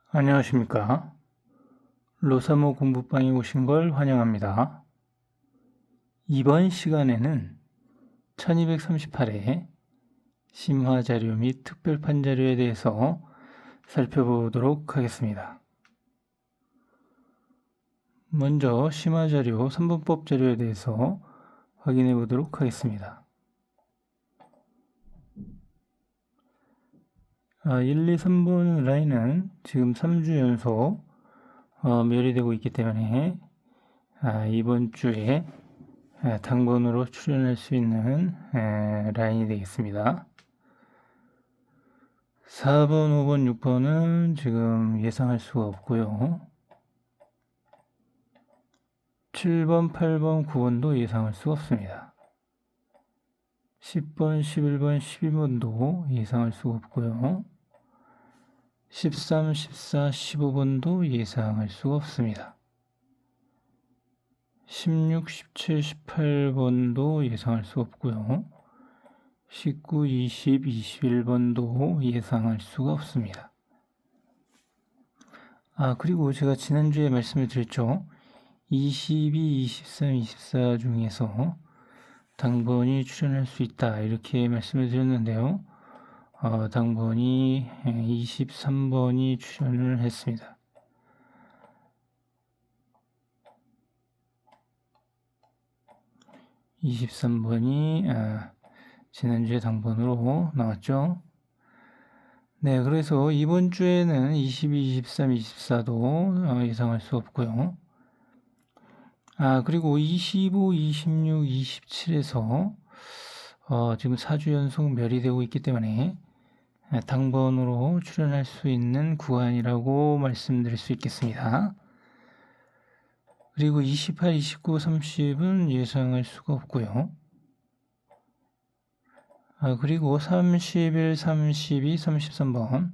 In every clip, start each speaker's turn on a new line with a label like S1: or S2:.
S1: 안녕하십니까. 로사모 공부방에 오신 걸 환영합니다. 이번 시간에는 1238회 심화자료 및 특별판 자료에 대해서 살펴보도록 하겠습니다. 먼저 심화자료 3분법 자료에 대해서 확인해 보도록 하겠습니다. 1, 2, 3번 라인은 지금 3주 연속 멸이되고 있기 때문에 이번 주에 당번으로 출연할 수 있는 라인이 되겠습니다. 4번, 5번, 6번은 지금 예상할 수가 없고요. 7번, 8번, 9번도 예상할 수가 없습니다. 10번, 11번, 12번도 예상할 수가 없고요. 13, 14, 15번도 예상할 수가 없습니다. 16, 17, 18번도 예상할 수 없고요. 19, 20, 21번도 예상할 수가 없습니다. 그리고 제가 지난주에 말씀을 드렸죠. 22, 23, 24 중에서 당번이 출연할 수 있다 이렇게 말씀을 드렸는데요. 당번이 23번이 출연을 했습니다. 23번이 지난주에 당번으로 나왔죠. 네, 그래서 이번 주에는 22, 23, 24도 예상할 수 없고요. 그리고 25, 26, 27에서 지금 4주 연속 멸이 되고 있기 때문에 당번으로 출연할 수 있는 구간이라고 말씀드릴 수 있겠습니다. 그리고 28, 29, 30은 예상할 수가 없고요. 그리고 31, 32, 33번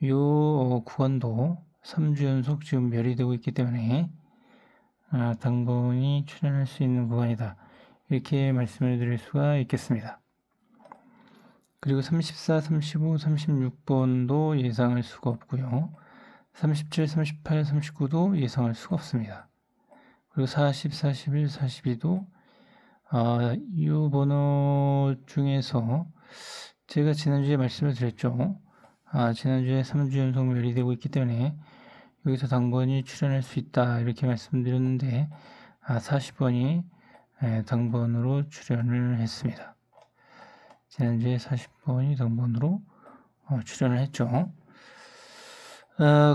S1: 요 구간도 3주 연속 지금 멸이 되고 있기 때문에 당번이 출연할 수 있는 구간이다. 이렇게 말씀을 드릴 수가 있겠습니다. 그리고 34, 35, 36번도 예상할 수가 없고요. 37, 38, 39도 예상할 수가 없습니다. 그리고 40, 41, 42도 이 번호 중에서 제가 지난주에 말씀을 드렸죠. 지난주에 3주 연속 멸이 되고 있기 때문에 여기서 당번이 출연할 수 있다 이렇게 말씀드렸는데 40번이 당번으로 출연을 했습니다. 지난주에 40번이 당번으로 출연을 했죠.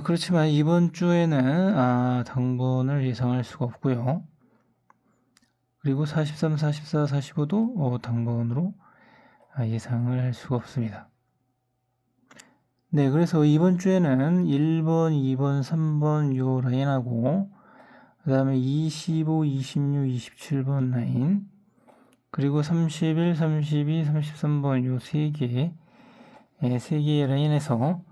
S1: 그렇지만 이번 주에는 당번을 예상할 수가 없고요. 그리고 43, 44, 45도 당번으로 예상을 할 수가 없습니다. 네, 그래서 이번 주에는 1번, 2번, 3번 요 라인하고 그 다음에 25, 26, 27번 라인 그리고 31, 32, 33번 요 세 개의 라인에서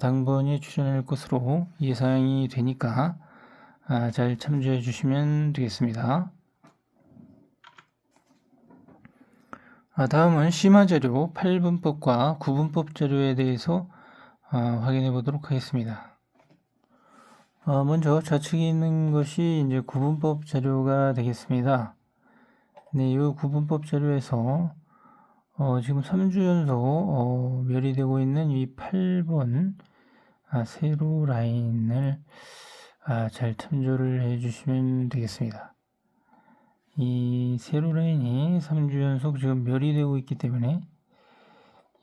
S1: 당번이 출연할 것으로 예상이 되니까 잘 참조해 주시면 되겠습니다. 다음은 심화자료 8분법과 9분법 자료에 대해서 확인해 보도록 하겠습니다. 먼저 좌측에 있는 것이 이제 9분법 자료가 되겠습니다. 네, 이 9분법 자료에서 지금 3주 연속 멸이 되고 있는 이 8번 세로 라인을 잘 참조를 해 주시면 되겠습니다. 이 세로 라인이 3주 연속 지금 멸이 되고 있기 때문에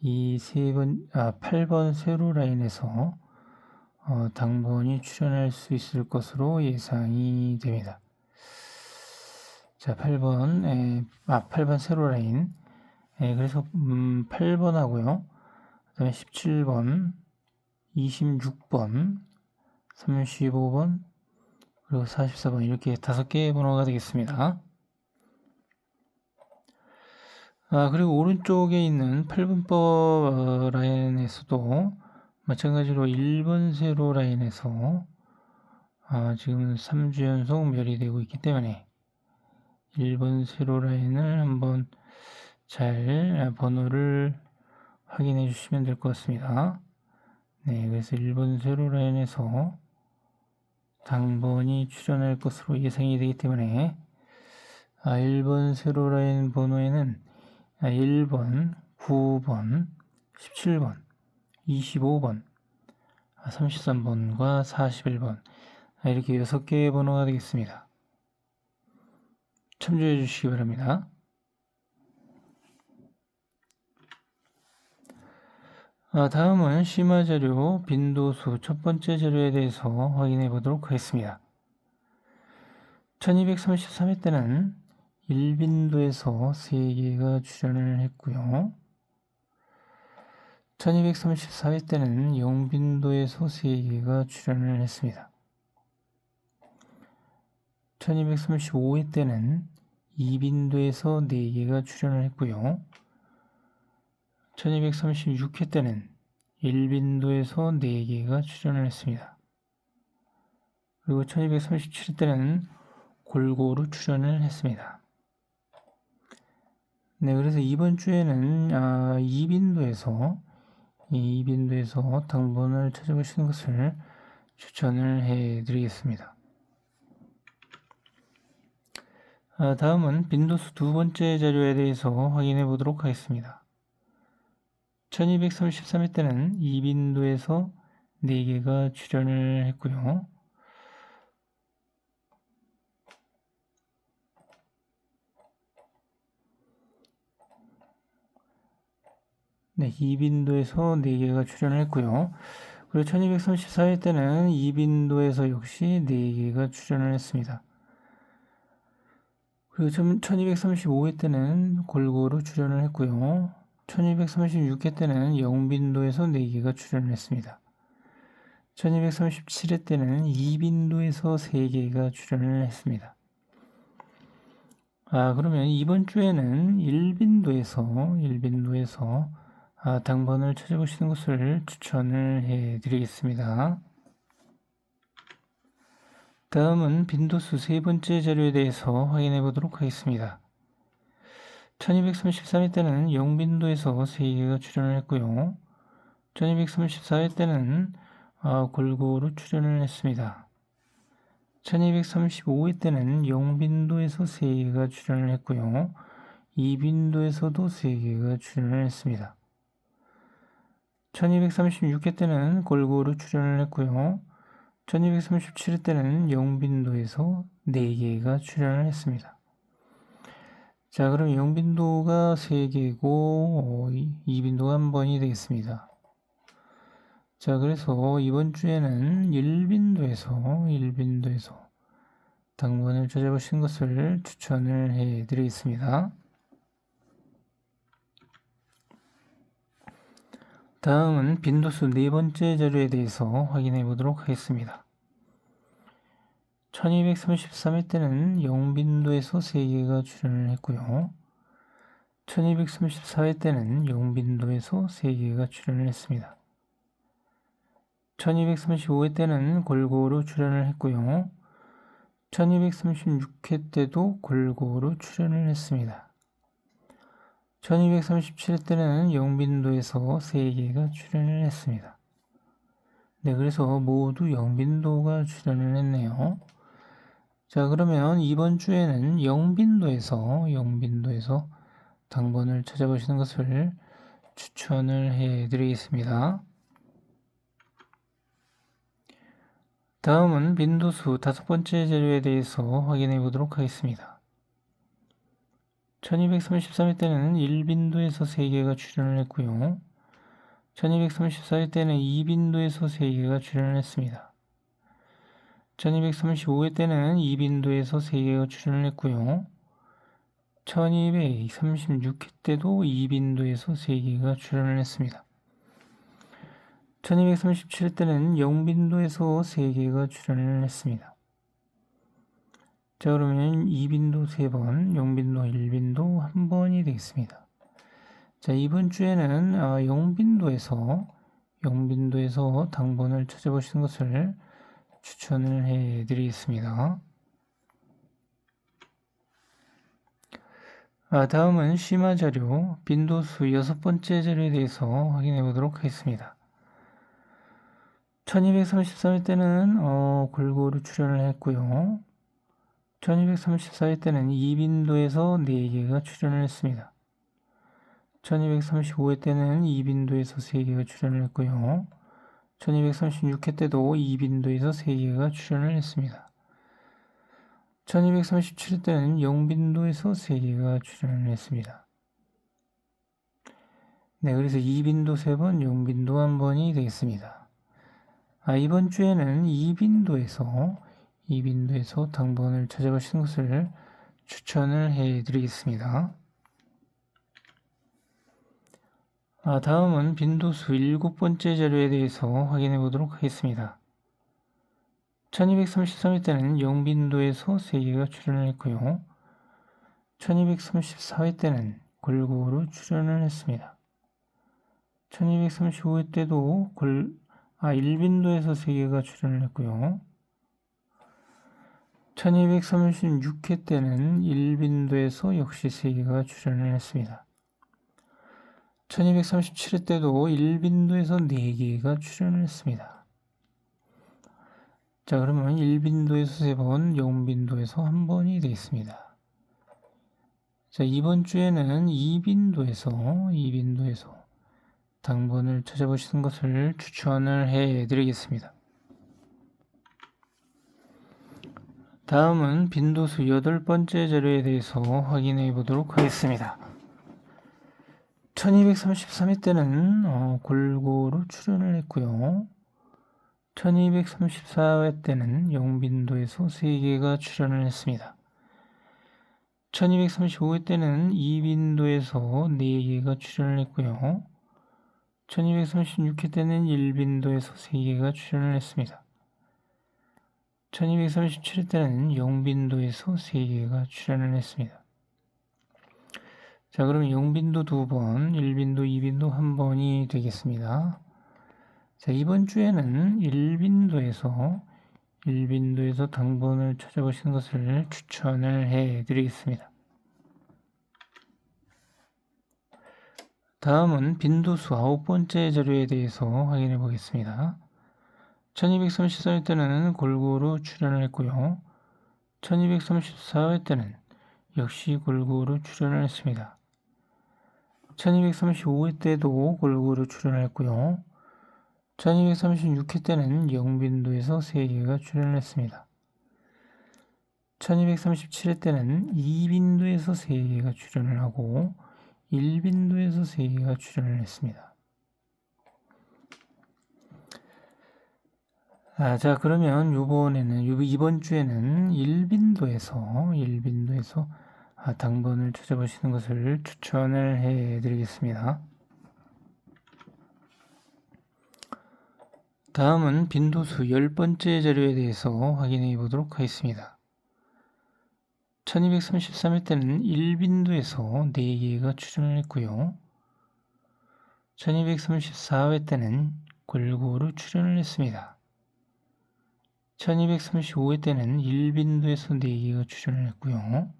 S1: 이 8번 세로 라인에서 당번이 출연할 수 있을 것으로 예상이 됩니다. 자, 8번 세로 라인. 그래서 8번하고요. 그 다음에 17번, 26번, 35번, 그리고 44번 이렇게 5개의 번호가 되겠습니다. 그리고 오른쪽에 있는 8분법 라인에서도 마찬가지로 1번 세로 라인에서 지금 3주 연속 멸이 되고 있기 때문에 1번 세로 라인을 한번 잘 번호를 확인해 주시면 될 것 같습니다. 네, 그래서 1번 세로라인에서 당번이 출현할 것으로 예상이 되기 때문에 1번 세로라인 번호에는 1번, 9번, 17번, 25번, 33번과 41번 이렇게 6개의 번호가 되겠습니다. 참조해 주시기 바랍니다. 다음은 심화 자료 빈도수 첫 번째 자료에 대해서 확인해 보도록 하겠습니다. 1233회 때는 1빈도에서 3개가 출현을 했고요. 1234회 때는 0빈도에서 3개가 출현을 했습니다. 1235회 때는 2빈도에서 4개가 출현을 했고요. 1236회 때는 1빈도에서 4개가 출현을 했습니다. 그리고 1237회 때는 골고루 출현을 했습니다. 네, 그래서 이번 주에는 2빈도에서 당번을 찾아보시는 것을 추천을 해드리겠습니다. 다음은 빈도수 두 번째 자료에 대해서 확인해 보도록 하겠습니다. 1233회 때는 2빈도에서 4개가 출현을 했고요. 네, 2빈도에서 4개가 출현을 했고요. 그리고 1234회 때는 2빈도에서 역시 4개가 출현을 했습니다. 그리고 1235회 때는 골고루 출현을 했고요. 1236회 때는 0빈도에서 4개가 출현을 했습니다. 1237회 때는 2빈도에서 3개가 출현을 했습니다. 그러면 이번 주에는 1빈도에서 당번을 찾아보시는 것을 추천을 해드리겠습니다. 다음은 빈도수 세 번째 자료에 대해서 확인해 보도록 하겠습니다. 1233회 때는 0빈도에서 3개가 출현을 했고요. 1234회 때는 골고루 출현을 했습니다. 1235회 때는 0빈도에서 3개가 출현을 했고요. 2빈도에서도 3개가 출현을 했습니다. 1236회 때는 골고루 출현을 했고요. 1237회 때는 0빈도에서 4개가 출현을 했습니다. 자, 그럼 0빈도가 3개고 2빈도가 1번이 되겠습니다. 자, 그래서 이번 주에는 1빈도에서 당번을 찾아보시는 것을 추천을 해드리겠습니다. 다음은 빈도수 네 번째 자료에 대해서 확인해 보도록 하겠습니다. 1233회 때는 0빈도에서 3개가 출현을 했고요. 1234회 때는 0빈도에서 3개가 출현을 했습니다. 1235회 때는 골고루 출현을 했고요. 1236회 때도 골고루 출현을 했습니다. 1237회 때는 0빈도에서 3개가 출현을 했습니다. 네, 그래서 모두 0빈도가 출현을 했네요. 자, 그러면 이번 주에는 0빈도에서 당번을 찾아보시는 것을 추천을 해드리겠습니다. 다음은 빈도수 다섯 번째 자료에 대해서 확인해 보도록 하겠습니다. 1233회 때는 1빈도에서 3개가 출현을 했고요. 1234회 때는 2빈도에서 3개가 출현을 했습니다. 1235회 때는 2빈도에서 3개가 출현을 했고요. 1236회 때도 2빈도에서 3개가 출현을 했습니다. 1237회 때는 0빈도에서 3개가 출현을 했습니다. 자, 그러면 2빈도 3번, 0빈도 1빈도 1번이 되겠습니다. 자, 이번 주에는 0빈도에서 당번을 찾아보시는 것을 추천을 해드리겠습니다. 다음은 심화 자료 빈도수 여섯 번째 자료에 대해서 확인해 보도록 하겠습니다. 1233회 때는 골고루 출연을 했고요. 1234회 때는 이빈도에서 4개가 출연을 했습니다. 1235회 때는 이빈도에서 3개가 출연을 했고요. 1236회 때도 이빈도에서 3개가 출연을 했습니다. 1237회 때는 영빈도에서 3개가 출연을 했습니다. 네, 그래서 이빈도 3번, 영빈도 1번이 되겠습니다. 이번 주에는 이빈도에서 당번을 찾아보시는 것을 추천을 해드리겠습니다. 다음은 빈도수 7번째 자료에 대해서 확인해 보도록 하겠습니다. 1233회 때는 영빈도에서 3개가 출연을 했고요. 1234회 때는 골고루 출연을 했습니다. 1235회 때도 일빈도에서 3개가 출연을 했고요. 1236회 때는 일빈도에서 역시 3개가 출연을 했습니다. 1237회 때도 일빈도에서 4개가 출연을 했습니다. 자, 그러면 일빈도에서 3번, 영빈도에서 1번이 되겠습니다. 자, 이번 주에는 이빈도에서 당번을 찾아보시는 것을 추천을 해드리겠습니다. 다음은 빈도수 8번째 자료에 대해서 확인해 보도록 하겠습니다. 1233회 때는 골고루 출연을 했고요. 1234회 때는 영빈도에서 3개가 출연을 했습니다. 1235회 때는 이빈도에서 4개가 출연을 했고요. 1236회 때는 일빈도에서 3개가 출연을 했습니다. 1237회 때는 영빈도에서 3개가 출연을 했습니다. 자, 그럼 영빈도 2번, 일빈도, 이빈도 1번이 되겠습니다. 자, 이번 주에는 일빈도에서 당번을 찾아보시는 것을 추천을 해드리겠습니다. 다음은 빈도수 9번째 자료에 대해서 확인해 보겠습니다. 1233회 때는 골고루 출연을 했고요. 1234회 때는 역시 골고루 출연을 했습니다. 1235회 때도 골고루 출연을 했고요. 1236회 때는 영빈도에서 3개가 출연을 했습니다. 1237회 때는 이빈도에서 3개가 출연을 하고 일빈도에서 3개가 출연을 했습니다. 자, 그러면 이번 주에는 일빈도에서 당번을 찾아보시는 것을 추천을 해드리겠습니다. 다음은 빈도수 10번째 자료에 대해서 확인해 보도록 하겠습니다. 1233회 때는 일빈도에서 4개가 출연을 했고요. 1234회 때는 골고루 출연을 했습니다. 1235회 때는 일빈도에서 4개가 출연을 했고요.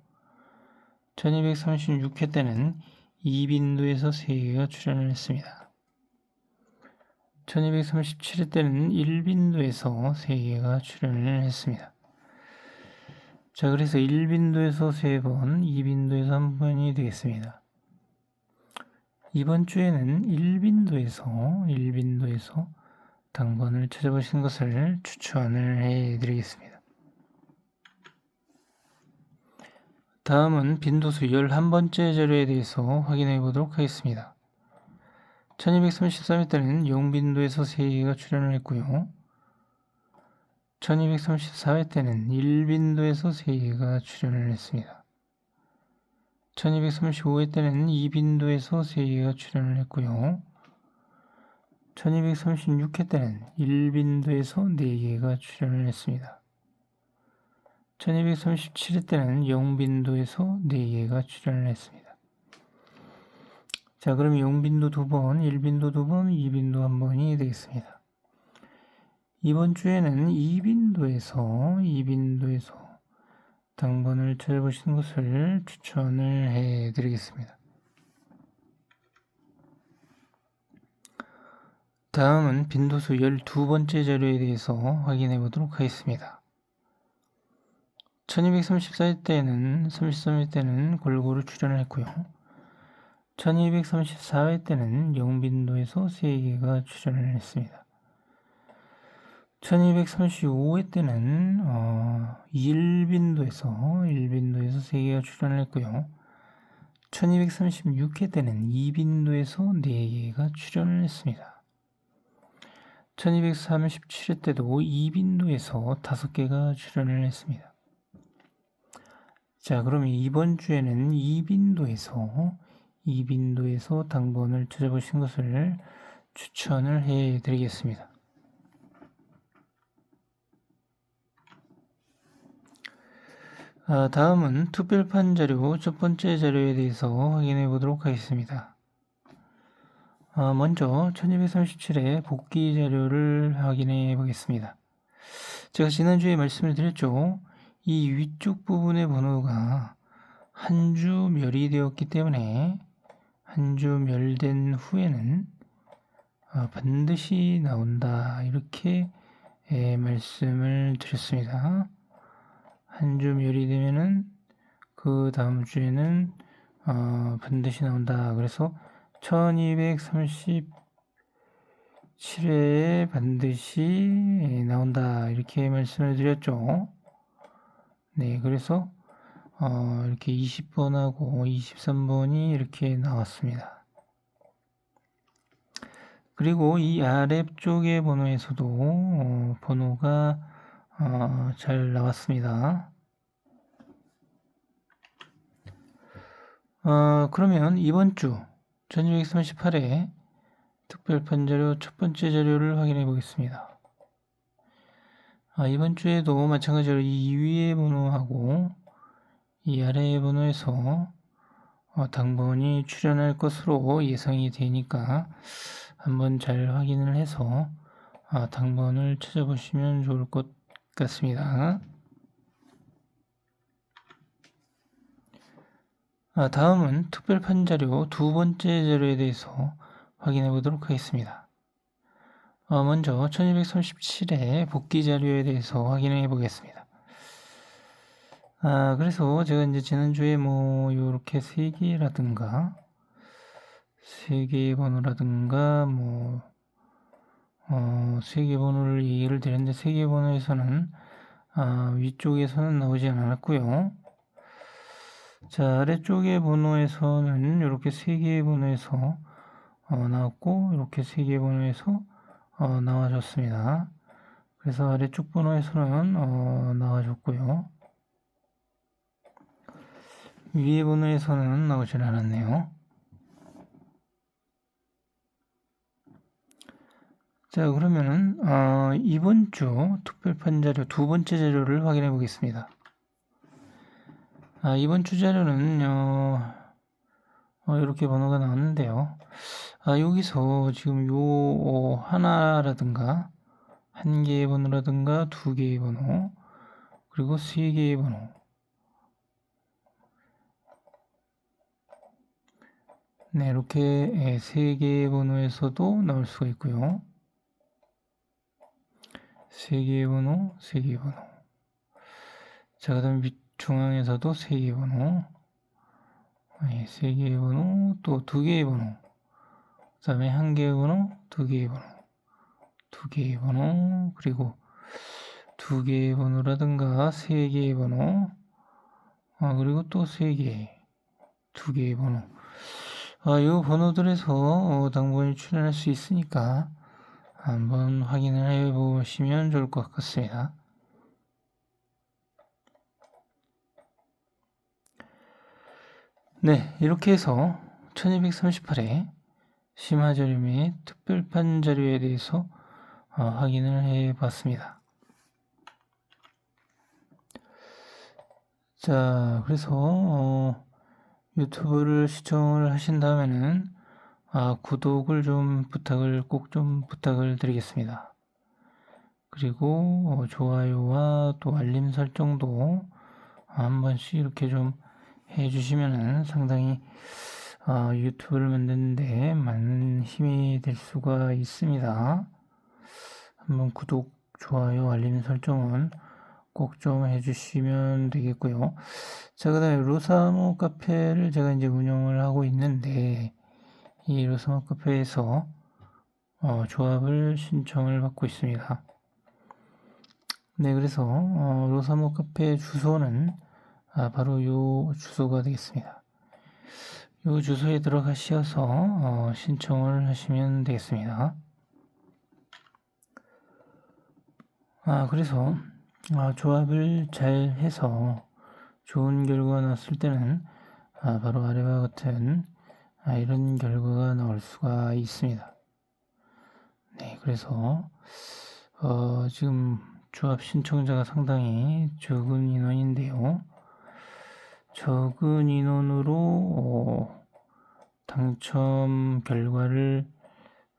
S1: 1236회 때는 이빈도에서 3개가 출연을 했습니다. 1237회 때는 일빈도에서 3개가 출연을 했습니다. 자, 그래서 일빈도에서 3번, 이빈도에서 1번이 되겠습니다. 이번 주에는 일빈도에서 당번을 찾아보시는 것을 추천을 해드리겠습니다. 다음은 빈도수 11번째 자료에 대해서 확인해 보도록 하겠습니다. 1233회 때는 영빈도에서 3개가 출연을 했고요. 1234회 때는 일빈도에서 3개가 출연을 했습니다. 1235회 때는 이빈도에서 3개가 출연을 했고요. 1236회 때는 일빈도에서 4개가 출연을 했습니다. 1237회 때는 영빈도에서 4개가 출연을 했습니다. 자, 그럼 영빈도 2번, 일빈도 2번, 이빈도 1번이 되겠습니다. 이번 주에는 이빈도에서 당번을 찾아보시는 것을 추천을 해드리겠습니다. 다음은 빈도수 12번째 자료에 대해서 확인해 보도록 하겠습니다. 1234회 때는 33회 때는 골고루 출연을 했고요. 1234회 때는 0빈도에서 3개가 출연을 했습니다. 1235회 때는 1빈도에서 3개가 출연을 했고요. 1236회 때는 2빈도에서 4개가 출연을 했습니다. 1237회 때도 2빈도에서 5개가 출연을 했습니다. 자, 그럼 이번 주에는 2빈도에서 당번을 찾아보신 것을 추천을 해 드리겠습니다. 다음은 특별판 자료 첫 번째 자료에 대해서 확인해 보도록 하겠습니다. 먼저 1237의 복귀 자료를 확인해 보겠습니다. 제가 지난주에 말씀을 드렸죠. 이 위쪽 부분의 번호가 한 주 멸이 되었기 때문에 한 주 멸된 후에는 반드시 나온다, 이렇게 말씀을 드렸습니다. 한 주 멸이 되면은 그 다음 주에는 반드시 나온다. 그래서 1237회에 반드시 나온다, 이렇게 말씀을 드렸죠. 네, 그래서 이렇게 20번하고 23번이 이렇게 나왔습니다. 그리고 이 아래쪽의 번호에서도 번호가 잘 나왔습니다. 그러면 이번 주 1238회 특별판 자료 첫 번째 자료를 확인해 보겠습니다. 이번 주에도 마찬가지로 이 위의 번호하고 이 아래의 번호에서 당번이 출연할 것으로 예상이 되니까 한번 잘 확인을 해서 당번을 찾아보시면 좋을 것 같습니다. 다음은 특별판 자료 두 번째 자료에 대해서 확인해 보도록 하겠습니다. 먼저 1237의 복귀 자료에 대해서 확인해 보겠습니다. 그래서 제가 이제 지난주에 요렇게 3개라든가 3개의 번호라든가 3개 번호를 얘기를 드렸는데 3개 번호에서는 위쪽에서는 나오지 않았고요. 자, 아래쪽의 번호에서는 이렇게 3개의 번호에서 나왔고, 이렇게 3개의 번호에서 나와줬습니다. 그래서 아래쪽 번호에서는 나와줬고요. 위의 번호에서는 나오질 않았네요. 자, 그러면은 이번 주 특별판 자료 두 번째 자료를 확인해 보겠습니다. 이번 주 자료는 이렇게 번호가 나왔는데요. 여기서 지금 요 하나라든가 한 개의 번호라든가 두 개의 번호, 그리고 세 개의 번호, 네, 이렇게 세 개의 번호에서도 나올 수가 있고요. 세 개의 번호, 세 개의 번호. 자, 그 다음에 중앙에서도 세 개의 번호, 세 개의 번호, 또 두 개의 번호, 그 다음에 한 개의 번호, 두 개의 번호, 두 개의 번호, 그리고 두 개의 번호라든가 세 개의 번호, 그리고 또 세 개, 두 개의 번호. 이 번호들에서 당번이 출연할 수 있으니까 한번 확인을 해 보시면 좋을 것 같습니다. 네, 이렇게 해서 1238회 심화자료 및 특별판 자료에 대해서 확인을 해 봤습니다. 자, 그래서 유튜브를 시청을 하신 다음에는 구독을 꼭 좀 부탁을 드리겠습니다. 그리고 좋아요와 또 알림 설정도 한 번씩 이렇게 좀 해주시면은 상당히 유튜브를 만드는데 많은 힘이 될 수가 있습니다. 한번 구독, 좋아요, 알림 설정은 꼭 좀 해주시면 되겠고요. 자, 그 다음에 로사모 카페를 제가 이제 운영을 하고 있는데, 이 로사모 카페에서 조합을 신청을 받고 있습니다. 네, 그래서 로사모 카페 주소는 바로 요 주소가 되겠습니다. 요 주소에 들어가셔서 신청을 하시면 되겠습니다. 그래서 조합을 잘 해서 좋은 결과가 나왔을 때는 바로 아래와 같은 이런 결과가 나올 수가 있습니다. 네, 그래서 지금 조합 신청자가 상당히 적은 인원인데요. 적은 인원으로 당첨 결과를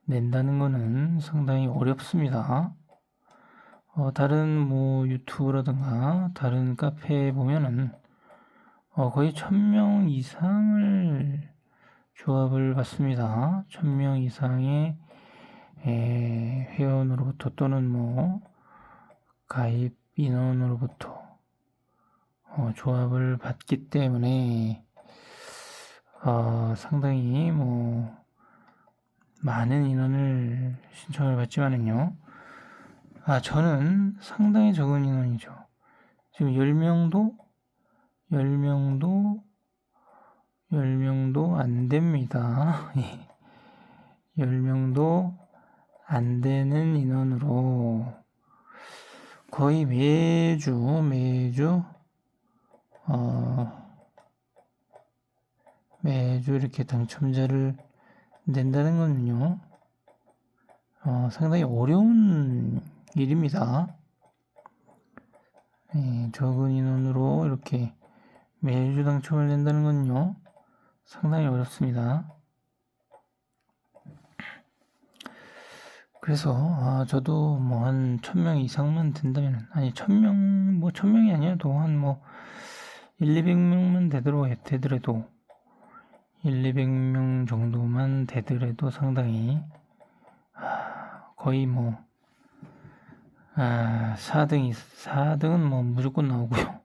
S1: 낸다는 것은 상당히 어렵습니다. 다른 뭐 유튜브라든가 다른 카페에 보면은 거의 1000명 이상을 조합을 받습니다. 1000명 이상의 회원으로부터 또는 뭐 가입 인원으로부터 조합을 받기 때문에 상당히 뭐 많은 인원을 신청을 받지만은요. 저는 상당히 적은 인원이죠. 지금 10명도 안 됩니다. 10명도 안 되는 인원으로 거의 매주 이렇게 당첨자를 낸다는 거는요, 상당히 어려운 일입니다. 적은 인원으로 이렇게 매주 당첨을 낸다는 건요, 상당히 어렵습니다. 그래서 저도 뭐 한 1000명 이상만 된다면, 아니 1000명이 아니어도 한 뭐 1,200명만 되더라도 1,200명 정도만 되더라도 상당히 거의 뭐 4등은 뭐 무조건 나오고요.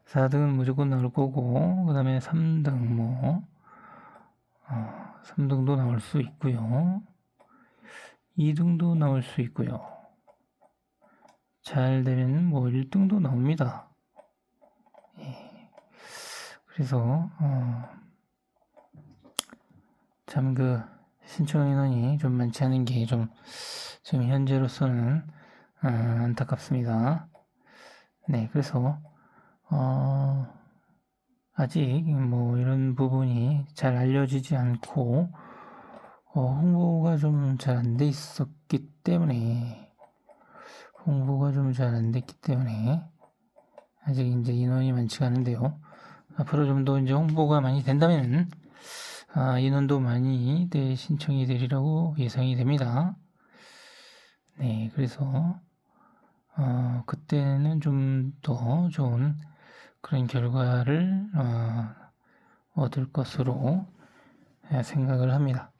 S1: 4등은 무조건 나올 거고, 그 다음에 3등 3등도 나올 수 있고요. 2등도 나올 수 있고요. 잘 되면 뭐 1등도 나옵니다. 그래서 참 그 신청 인원이 좀 많지 않은 게 좀 지금 현재로서는 안타깝습니다. 네, 그래서 아직 뭐 이런 부분이 잘 알려지지 않고 홍보가 좀 잘 안 돼 있었기 때문에 아직 이제 인원이 많지가 않은데요. 앞으로 좀 더 이제 홍보가 많이 된다면 인원도 많이 신청이 되리라고 예상이 됩니다. 네, 그래서 그때는 좀 더 좋은 그런 결과를 얻을 것으로 생각을 합니다.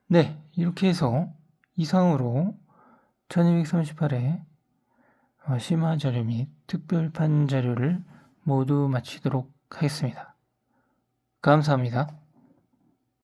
S1: 네, 이렇게 해서 이상으로 1238회 심화 자료 및 특별판 자료를 모두 마치도록 하겠습니다. 감사합니다.